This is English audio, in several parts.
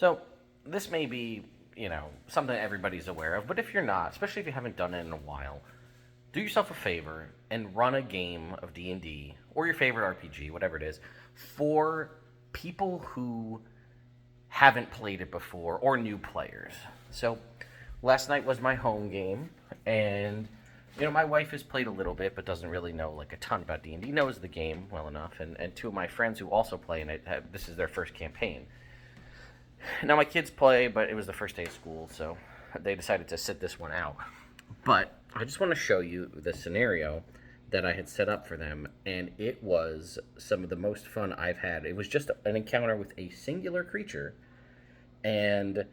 So, this may be, something everybody's aware of, but if you're not, especially if you haven't done it in a while, do yourself a favor and run a game of D&D or your favorite RPG, whatever it is, for people who haven't played it before or new players. So, last night was my home game, and my wife has played a little bit but doesn't really know like a ton about D&D, knows the game well enough, and two of my friends who also play in it, this is their first campaign. Now, my kids play, but it was the first day of school, so they decided to sit this one out. But I just want to show you the scenario that I had set up for them, and it was some of the most fun I've had. It was just an encounter with a singular creature, and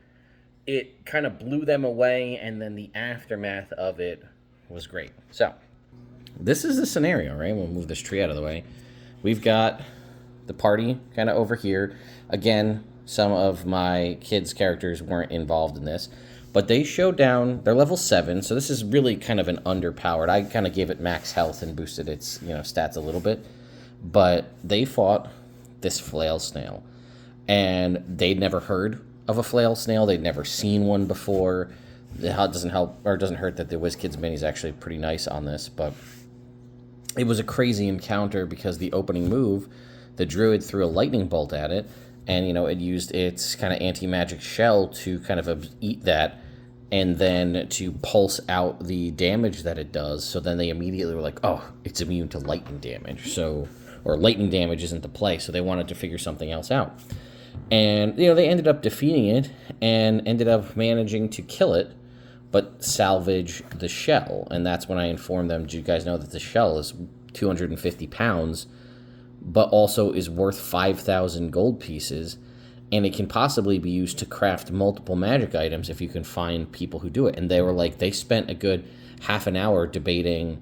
it kind of blew them away, and then the aftermath of it was great. So, this is the scenario, right? We'll move this tree out of the way. We've got the party kind of over here. Again, some of my kids' characters weren't involved in this, but they showed down, they're level 7, so this is really kind of an underpowered. I kind of gave it max health and boosted its, stats a little bit, but they fought this flail snail, and they'd never heard of a flail snail. They'd never seen one before. It doesn't help, or it doesn't hurt that the WizKids mini is actually pretty nice on this, but it was a crazy encounter because the opening move, the druid threw a lightning bolt at it, and, it used its kind of anti-magic shell to kind of eat that and then to pulse out the damage that it does. So then they immediately were like, oh, it's immune to lightning damage. Or lightning damage isn't the play, so they wanted to figure something else out. And, they ended up defeating it and ended up managing to kill it, but salvage the shell. And that's when I informed them, do you guys know that the shell is 250 pounds, but also is worth 5,000 gold pieces, and it can possibly be used to craft multiple magic items if you can find people who do it. And they were like, they spent a good half an hour debating,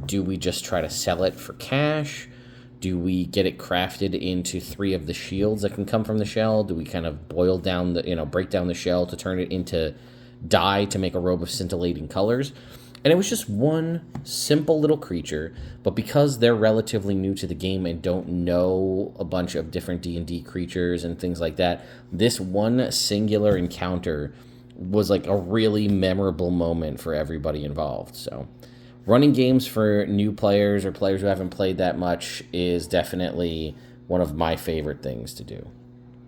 do we just try to sell it for cash? Do we get it crafted into 3 of the shields that can come from the shell? Do we kind of boil down break down the shell to turn it into dye to make a robe of scintillating colors? And it was just one simple little creature, but because they're relatively new to the game and don't know a bunch of different D&D creatures and things like that, this one singular encounter was like a really memorable moment for everybody involved. So, running games for new players or players who haven't played that much is definitely one of my favorite things to do.